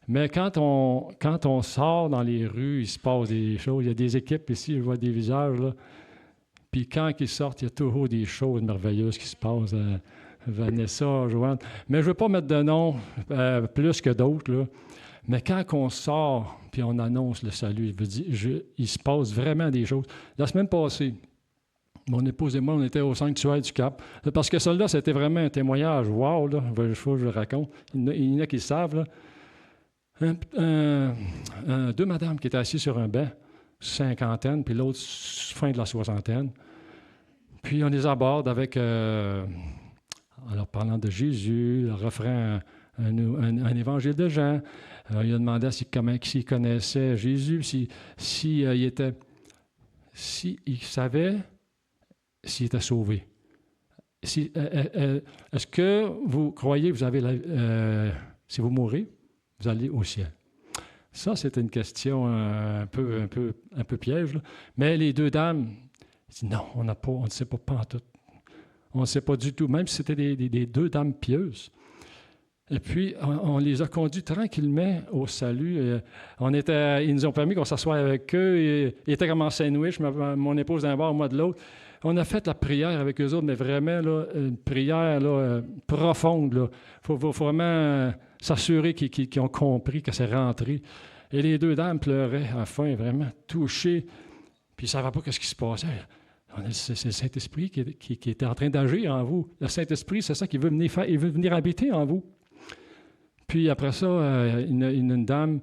Mais quand on sort dans les rues, il se passe des choses. Il y a des équipes ici, je vois des visages, là. Puis quand ils sortent, il y a toujours des choses merveilleuses qui se passent. Vanessa, Joanne. Mais je ne veux pas mettre de nom plus que d'autres, là. Mais quand on sort, puis on annonce le salut, il se passe vraiment des choses. La semaine passée, mon épouse et moi, on était au sanctuaire du Cap. Parce que ça, là, c'était vraiment un témoignage. Wow, là, il faut que je le raconte. Il y en a qui le savent, là. Deux madames qui étaient assises sur un banc, cinquantaine, puis l'autre fin de la soixantaine. Puis on les aborde avec, en leur parlant de Jésus, leur offrant un évangile de Jean. Il a demandé s'il connaissait Jésus, s'il savait s'il était sauvé. Est-ce que vous croyez que vous avez si vous mourrez, vous allez au ciel? Ça, c'était une question un peu piège, là. Mais les deux dames disent non, on ne sait pas en tout. On ne sait pas du tout, même si c'était des deux dames pieuses. Et puis, on les a conduits tranquillement au salut. Ils nous ont permis qu'on s'assoie avec eux. Ils étaient comme en sandwich, mon épouse d'un bord, moi de l'autre. On a fait la prière avec eux autres, mais vraiment, là, une prière là, profonde. Il faut vraiment s'assurer qu'ils ont compris que c'est rentré. Et les deux dames pleuraient à la fin, vraiment touchées. Puis ils ne savaient pas ce qui se passait. C'est le Saint-Esprit qui était en train d'agir en vous. Le Saint-Esprit, c'est ça qu'il veut venir faire. Il veut venir habiter en vous. Puis après ça, une dame,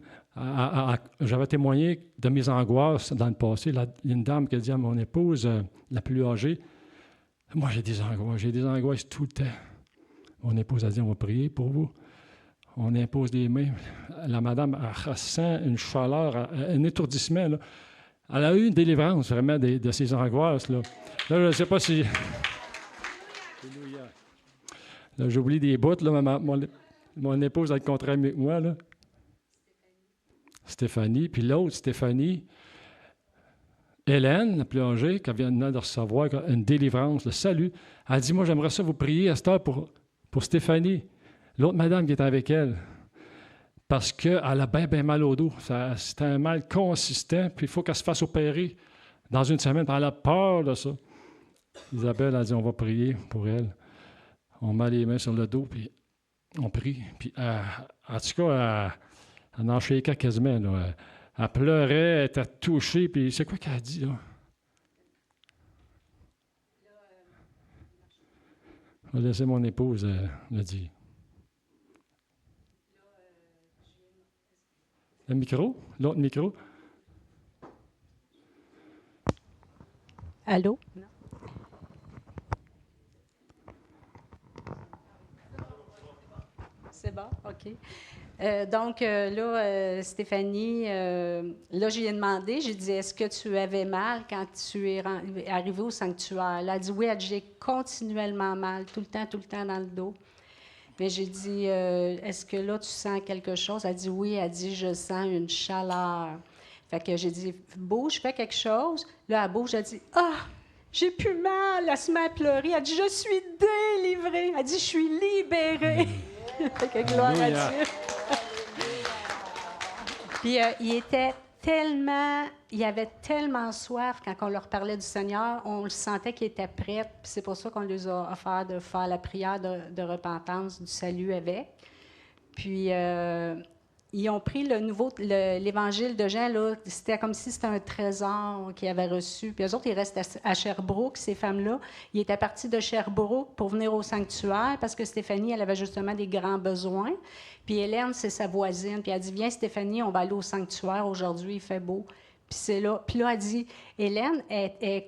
j'avais témoigné de mes angoisses dans le passé. Une dame qui a dit à mon épouse, la plus âgée, « Moi, j'ai des angoisses tout le temps. » Mon épouse a dit, « On va prier pour vous. » On impose des mains. La madame, elle sent une chaleur, un étourdissement, là. Elle a eu une délivrance, vraiment, de ses angoisses, là. Là, je ne sais pas si... Là, j'oublie des bouts, là, mon épouse a le contraire avec moi, là. Stéphanie. Puis l'autre, Stéphanie, Hélène, la plus âgée, qui vient de recevoir une délivrance, le salut. Elle dit, moi, j'aimerais ça vous prier à cette heure pour Stéphanie. L'autre madame qui est avec elle. Parce qu'elle a bien mal au dos. C'est un mal consistant, puis il faut qu'elle se fasse opérer dans une semaine. Elle a peur de ça. Isabelle a dit, on va prier pour elle. On met les mains sur le dos, puis on prie. Puis, en tout cas, elle en shakeait quasiment, là. Elle pleurait, elle était touchée, puis c'est quoi qu'elle a dit, là? Je vais laisser mon épouse le dire. Le micro? L'autre micro? Allô? C'est bon? OK. Stéphanie, là, je lui ai demandé, j'ai dit, est-ce que tu avais mal quand tu es arrivée au sanctuaire? Elle a dit, oui, elle dit, j'ai continuellement mal, tout le temps dans le dos. Mais j'ai dit, est-ce que là, tu sens quelque chose? Elle dit, oui, elle dit, je sens une chaleur. Fait que j'ai dit, bouge, fais quelque chose. Là, elle bouge, elle dit, j'ai plus mal. Elle se met à pleurer. Elle dit, je suis délivrée. Elle dit, je suis libérée. Fait que gloire à Dieu. Puis il avait tellement soif quand on leur parlait du Seigneur, on le sentait qu'il était prêt. Puis c'est pour ça qu'on lui a offert de faire la prière de repentance, du salut avec. Puis ils ont pris l'évangile de Jean, là, c'était comme si c'était un trésor qu'ils avaient reçu. Puis eux autres, ils restent à Sherbrooke, ces femmes-là. Ils étaient partis de Sherbrooke pour venir au sanctuaire parce que Stéphanie, elle avait justement des grands besoins. Puis Hélène, c'est sa voisine. Puis elle dit, viens Stéphanie, on va aller au sanctuaire aujourd'hui, il fait beau. Puis c'est là. Puis là, elle dit, Hélène, elle était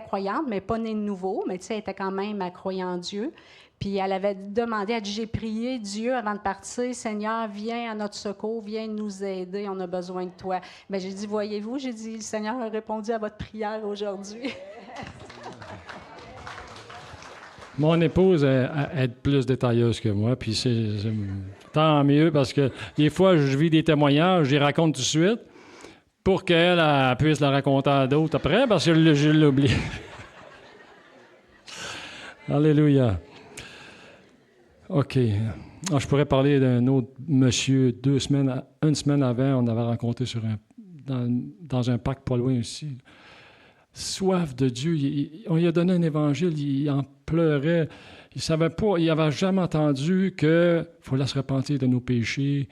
croyante, mais pas née de nouveau. Mais tu sais, elle était quand même à croire en Dieu. Puis elle avait demandé, elle dit, j'ai prié Dieu avant de partir, Seigneur, viens à notre secours, viens nous aider, on a besoin de toi. Bien, j'ai dit, voyez-vous, j'ai dit, le Seigneur a répondu à votre prière aujourd'hui. Mon épouse est plus détailleuse que moi, puis c'est tant mieux parce que des fois, je vis des témoignages, je les raconte tout de suite pour qu'elle puisse le raconter à d'autres après parce que je l'oublie. Alléluia. OK. Alors, je pourrais parler d'un autre monsieur, une semaine avant, on avait rencontré dans un parc pas loin aussi. Soif de Dieu. On lui a donné un évangile, il en pleurait. Il ne savait pas, il n'avait jamais entendu qu'il fallait se repentir de nos péchés,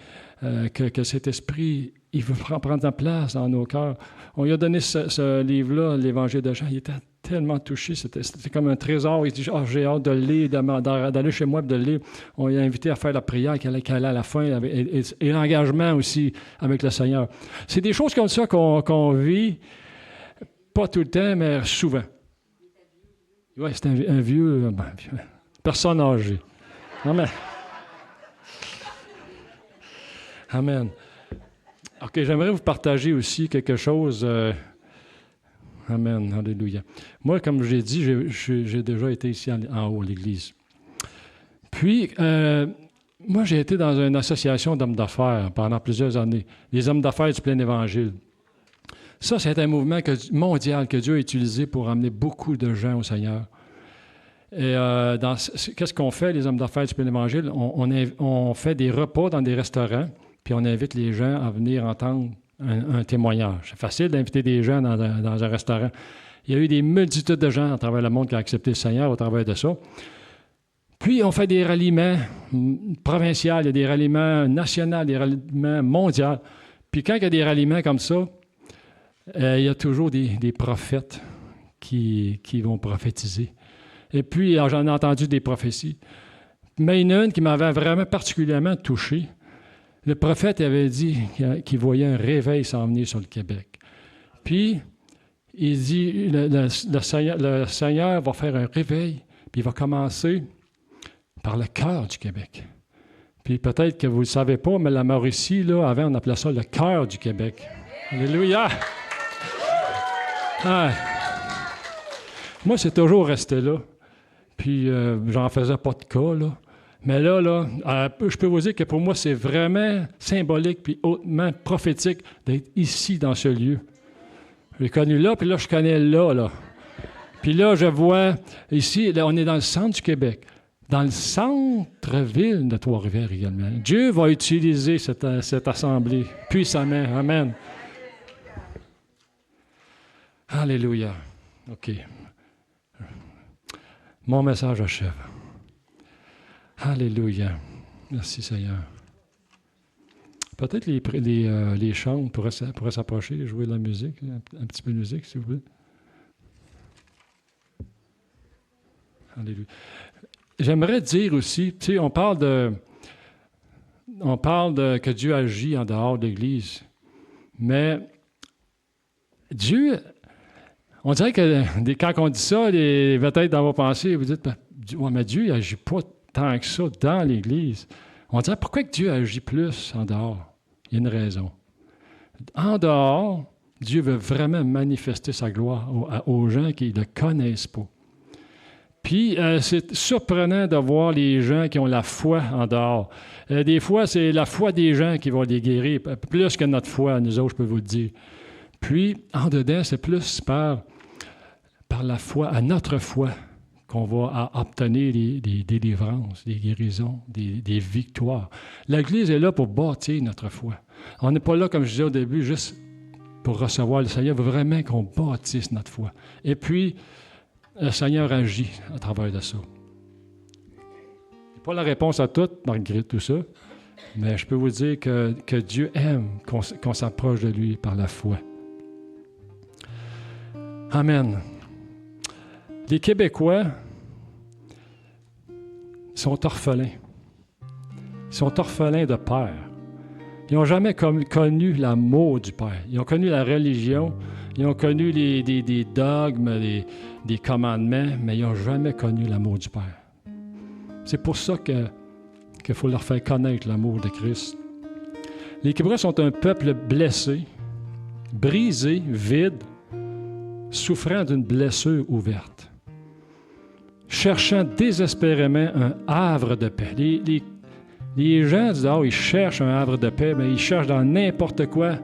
que cet esprit, il veut prendre sa place dans nos cœurs. On lui a donné ce livre-là, l'Évangile de Jean. Il était tellement touché, c'était comme un trésor. Il dit, j'ai hâte de le lire, d'aller chez moi et de le lire. On l'a invité à faire la prière qu'elle allait à la fin, et l'engagement aussi avec le Seigneur. C'est des choses comme ça qu'on vit, pas tout le temps, mais souvent. Oui, c'est un vieux, personne âgée. Amen. Amen. OK, j'aimerais vous partager aussi quelque chose. Amen, alléluia. Moi, comme j'ai dit, j'ai déjà été ici en haut, à l'Église. Puis, moi, j'ai été dans une association d'hommes d'affaires pendant plusieurs années, les hommes d'affaires du plein évangile. Ça, c'est un mouvement mondial que Dieu a utilisé pour amener beaucoup de gens au Seigneur. Et qu'est-ce qu'on fait, les hommes d'affaires du plein évangile? On fait des repas dans des restaurants, puis on invite les gens à venir entendre un témoignage. C'est facile d'inviter des gens dans un restaurant. Il y a eu des multitudes de gens à travers le monde qui ont accepté le Seigneur au travers de ça. Puis, on fait des ralliements provinciaux, il y a des ralliements nationaux, des ralliements mondiaux. Puis, quand il y a des ralliements comme ça, il y a toujours des prophètes qui vont prophétiser. Et puis, j'en ai entendu des prophéties. Mais il y en a une qui m'avait vraiment particulièrement touché. Le prophète avait dit qu'il voyait un réveil s'en venir sur le Québec. Puis, il dit, le Seigneur va faire un réveil, puis il va commencer par le cœur du Québec. Puis peut-être que vous ne le savez pas, mais la Mauricie, là, avant, on appelait ça le cœur du Québec. Alléluia! Ah. Moi, c'est toujours resté là. Puis, j'en faisais pas de cas, là. Mais là, je peux vous dire que pour moi, c'est vraiment symbolique puis hautement prophétique d'être ici, dans ce lieu. J'ai connu là, puis là, je connais là. Puis là, je vois, ici, là, on est dans le centre du Québec, dans le centre-ville de Trois-Rivières également. Dieu va utiliser cette assemblée puissamment. Amen. Alléluia. OK. Mon message achève. Alléluia. Merci, Seigneur. Peut-être les chants pourraient s'approcher, jouer de la musique, un petit peu de musique, s'il vous plaît. Alléluia. J'aimerais dire aussi, tu sais, on parle que Dieu agit en dehors de l'Église, mais Dieu, on dirait que quand on dit ça, peut-être dans vos pensées, vous dites, ouais, mais Dieu n'agit pas tant que ça dans l'Église. On dirait, pourquoi que Dieu agit plus en dehors? Il y a une raison. En dehors, Dieu veut vraiment manifester sa gloire aux gens qui ne le connaissent pas. Puis, c'est surprenant de voir les gens qui ont la foi en dehors. Des fois, c'est la foi des gens qui va les guérir, plus que notre foi, nous autres, je peux vous le dire. Puis, en dedans, c'est plus par la foi, à notre foi, qu'on va obtenir des délivrances, des guérisons, des victoires. L'Église est là pour bâtir notre foi. On n'est pas là, comme je disais au début, juste pour recevoir le Seigneur. Il veut vraiment qu'on bâtisse notre foi. Et puis, le Seigneur agit à travers de ça. Ce n'est pas la réponse à tout, malgré tout ça, mais je peux vous dire que Dieu aime qu'on s'approche de lui par la foi. Amen. Les Québécois sont orphelins. Ils sont orphelins de père. Ils n'ont jamais connu l'amour du Père. Ils ont connu la religion, ils ont connu des dogmes, des commandements, mais ils n'ont jamais connu l'amour du Père. C'est pour ça qu'il faut leur faire connaître l'amour de Christ. Les Québécois sont un peuple blessé, brisé, vide, souffrant d'une blessure ouverte, cherchant désespérément un havre de paix. Les gens disent, ils cherchent un havre de paix, mais ils cherchent dans n'importe quoi,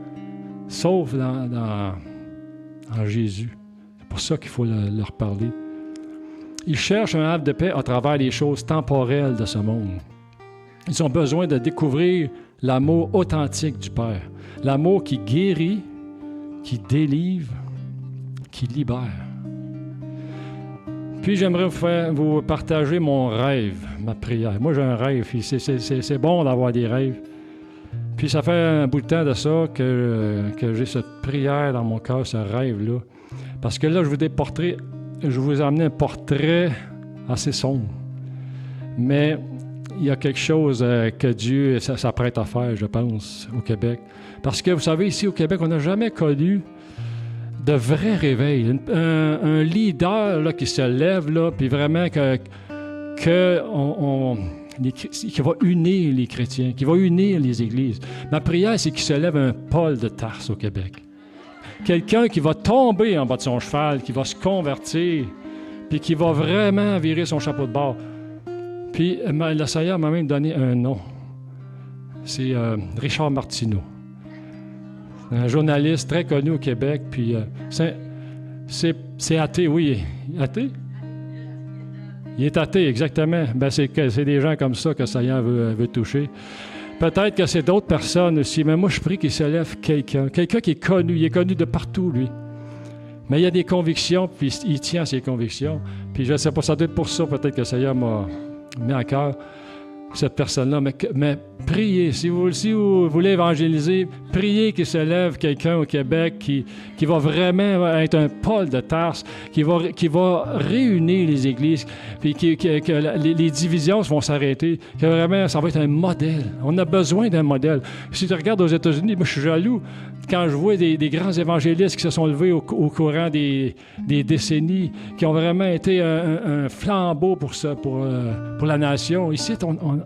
sauf en Jésus. C'est pour ça qu'il faut leur parler. Ils cherchent un havre de paix à travers les choses temporelles de ce monde. Ils ont besoin de découvrir l'amour authentique du Père. L'amour qui guérit, qui délivre, qui libère. Puis j'aimerais vous partager mon rêve, ma prière. Moi, j'ai un rêve. C'est bon d'avoir des rêves. Puis ça fait un bout de temps de ça que j'ai cette prière dans mon cœur, ce rêve-là. Parce que là, je vous ai amené un portrait assez sombre. Mais il y a quelque chose que Dieu s'apprête à faire, je pense, au Québec. Parce que vous savez, ici au Québec, on n'a jamais connu de vrai réveil, un leader là, qui se lève, là, puis vraiment qui va unir les chrétiens, qui va unir les églises. Ma prière, c'est qu'il se lève un Paul de Tarse au Québec. Quelqu'un qui va tomber en bas de son cheval, qui va se convertir, puis qui va vraiment virer son chapeau de bord. Puis le Seigneur m'a même donné un nom. C'est Richard Martineau. Un journaliste très connu au Québec, puis c'est athée, oui. Athée? Il est athée, exactement. Ben, c'est des gens comme ça que le Seigneur veut toucher. Peut-être que c'est d'autres personnes aussi, mais moi, je prie qu'il se lève quelqu'un qui est connu. Il est connu de partout, lui. Mais il a des convictions, puis il tient à ses convictions. Puis je ne sais pas, ça doit être pour ça, peut-être que le Seigneur m'a mis à cœur cette personne-là. Mais priez, si vous voulez évangéliser, priez qu'il se lève quelqu'un au Québec qui va vraiment être un Paul de Tarse, qui va réunir les églises, puis que les divisions vont s'arrêter, que vraiment, ça va être un modèle. On a besoin d'un modèle. Si tu regardes aux États-Unis, moi, je suis jaloux quand je vois des grands évangélistes qui se sont levés au courant des décennies, qui ont vraiment été un flambeau pour la nation. Ici, on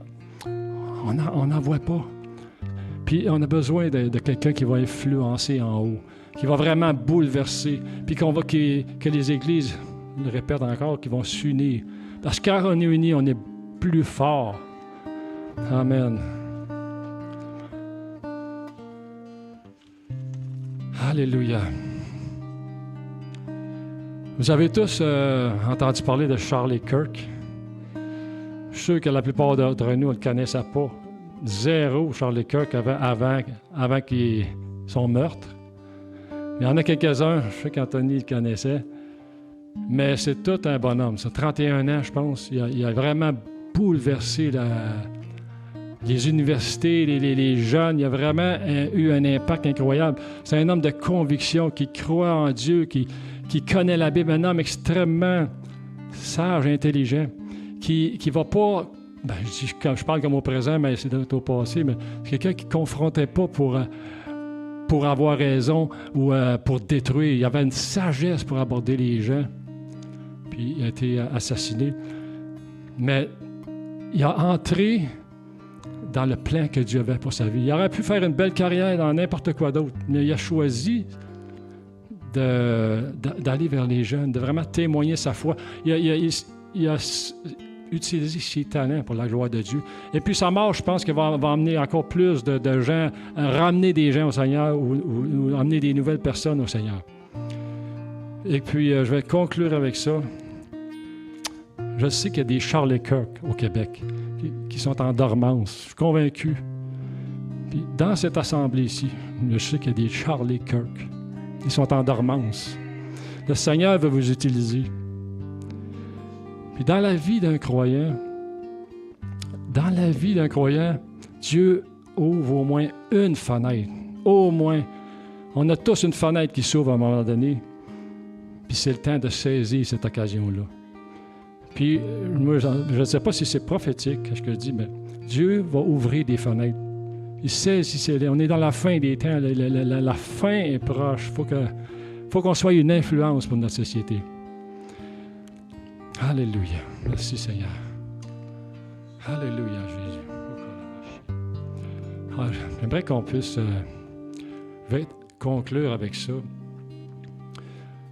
n'en voit pas. Puis on a besoin de quelqu'un qui va influencer en haut, qui va vraiment bouleverser, puis que les églises, je le répète encore, qui vont s'unir. Parce que quand on est unis, on est plus fort. Amen. Alléluia. Vous avez tous entendu parler de Charlie Kirk. Je suis sûr que la plupart d'entre nous ne le connaissaient pas. Zéro Charlie Kirk avant son meurtre. Il y en a quelques-uns, je sais qu'Anthony le connaissait. Mais c'est tout un bonhomme. Ça, 31 ans, je pense. Il a vraiment bouleversé les universités, les jeunes. Il a vraiment eu un impact incroyable. C'est un homme de conviction qui croit en Dieu, qui connaît la Bible, un homme extrêmement sage, intelligent, qui ne va pas... je parle comme au présent, mais c'est au passé, mais c'est quelqu'un qui ne confrontait pas pour avoir raison ou pour détruire. Il avait une sagesse pour aborder les gens. Puis il a été assassiné. Mais il a entré dans le plan que Dieu avait pour sa vie. Il aurait pu faire une belle carrière dans n'importe quoi d'autre, mais il a choisi d'aller vers les jeunes, de vraiment témoigner sa foi. Il a utilisé ses talents pour la gloire de Dieu. Et puis sa mort, je pense qu'elle va amener encore plus de gens, ramener des gens au Seigneur ou amener des nouvelles personnes au Seigneur. Et puis, je vais conclure avec ça. Je sais qu'il y a des Charlie Kirk au Québec qui sont en dormance. Je suis convaincu. Puis, dans cette assemblée ici, je sais qu'il y a des Charlie Kirk. Ils sont en dormance. Le Seigneur veut vous utiliser. Puis dans la vie d'un croyant, Dieu ouvre au moins une fenêtre. Au moins. On a tous une fenêtre qui s'ouvre à un moment donné. Puis c'est le temps de saisir cette occasion-là. Puis moi, je ne sais pas si c'est prophétique, ce que je dis, mais Dieu va ouvrir des fenêtres. Il saisit, on est dans la fin des temps. La fin est proche. Il faut qu'on soit une influence pour notre société. Alléluia. Merci Seigneur. Alléluia, Jésus. J'aimerais qu'on puisse conclure avec ça.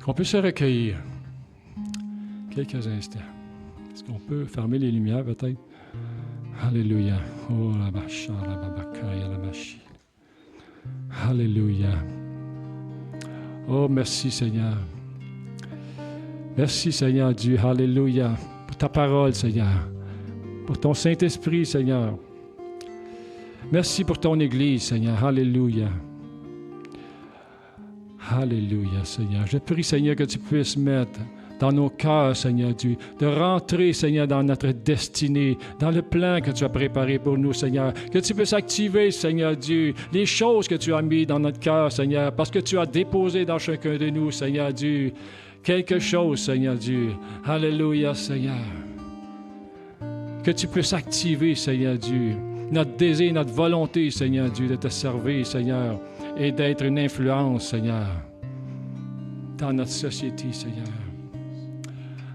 Qu'on puisse se recueillir quelques instants. Est-ce qu'on peut fermer les lumières peut-être? Alléluia. Oh, la bacha, la babakaya, la bachi. Alléluia. Oh, merci Seigneur. Merci Seigneur Dieu. Alléluia. Pour ta parole, Seigneur. Pour ton Saint-Esprit, Seigneur. Merci pour ton Église, Seigneur. Alléluia. Alléluia, Seigneur. Je prie, Seigneur, que tu puisses mettre dans nos cœurs, Seigneur Dieu, de rentrer, Seigneur, dans notre destinée, dans le plan que tu as préparé pour nous, Seigneur. Que tu puisses activer, Seigneur Dieu, les choses que tu as mises dans notre cœur, Seigneur, parce que tu as déposé dans chacun de nous, Seigneur Dieu, quelque chose, Seigneur Dieu. Alléluia, Seigneur. Que tu puisses activer, Seigneur Dieu, notre désir, notre volonté, Seigneur Dieu, de te servir, Seigneur, et d'être une influence, Seigneur, dans notre société, Seigneur.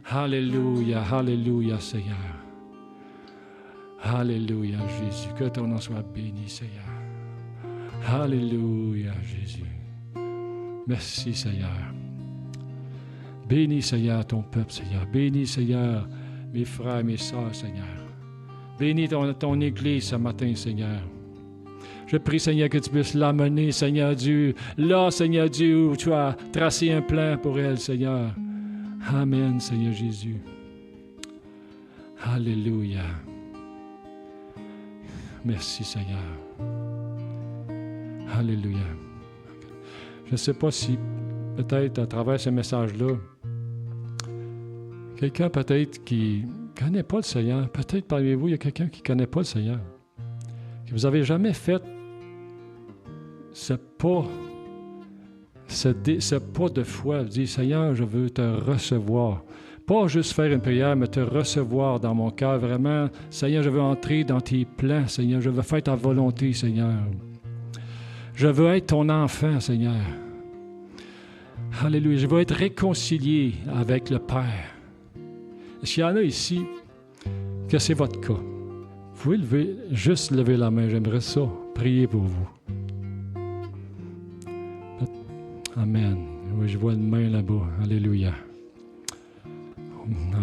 Alléluia, alléluia, Seigneur. Alléluia, Jésus. Que ton nom soit béni, Seigneur. Alléluia, Jésus. Merci, Seigneur. Bénis, Seigneur, ton peuple, Seigneur. Bénis, Seigneur, mes frères, mes sœurs, Seigneur. Bénis ton Église ce matin, Seigneur. Je prie, Seigneur, que tu puisses l'amener, Seigneur Dieu. Là, Seigneur Dieu, où tu as tracé un plan pour elle, Seigneur. Amen, Seigneur Jésus. Alléluia. Merci, Seigneur. Alléluia. Je ne sais pas si, peut-être, à travers ce message-là, quelqu'un peut-être qui ne connaît pas le Seigneur, peut-être parmi vous, il y a quelqu'un qui ne connaît pas le Seigneur, que vous n'avez jamais fait ce pas de foi, dire, Seigneur, je veux te recevoir. Pas juste faire une prière, mais te recevoir dans mon cœur. Vraiment, Seigneur, je veux entrer dans tes plans, Seigneur. Je veux faire ta volonté, Seigneur. Je veux être ton enfant, Seigneur. Alléluia. Je veux être réconcilié avec le Père. Est-ce qu'il y en a ici que c'est votre cas? Vous pouvez juste lever la main. J'aimerais ça, prier pour vous. Amen. Oui, je vois une main là-bas. Alléluia.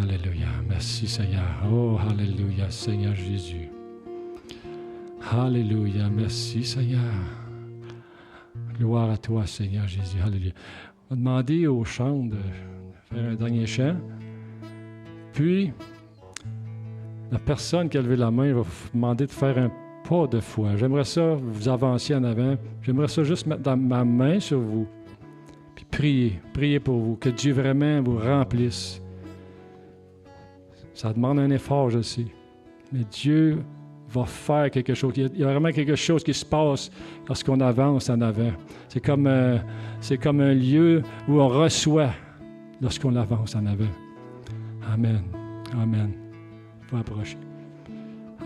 Alléluia. Merci, Seigneur. Oh, alléluia, Seigneur Jésus. Alléluia. Merci, Seigneur. Gloire à toi, Seigneur Jésus. Alléluia. On va demander aux chants de faire un dernier chant. Puis, la personne qui a levé la main va vous demander de faire un pas de foi. J'aimerais ça, vous avanciez en avant. J'aimerais ça juste mettre ma main sur vous. Puis priez pour vous, que Dieu vraiment vous remplisse. Ça demande un effort, je sais. Mais Dieu va faire quelque chose. Il y a vraiment quelque chose qui se passe lorsqu'on avance en avant. C'est comme un lieu où on reçoit lorsqu'on avance en avant. Amen. Amen. Vous pouvez approcher.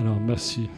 Alors, merci.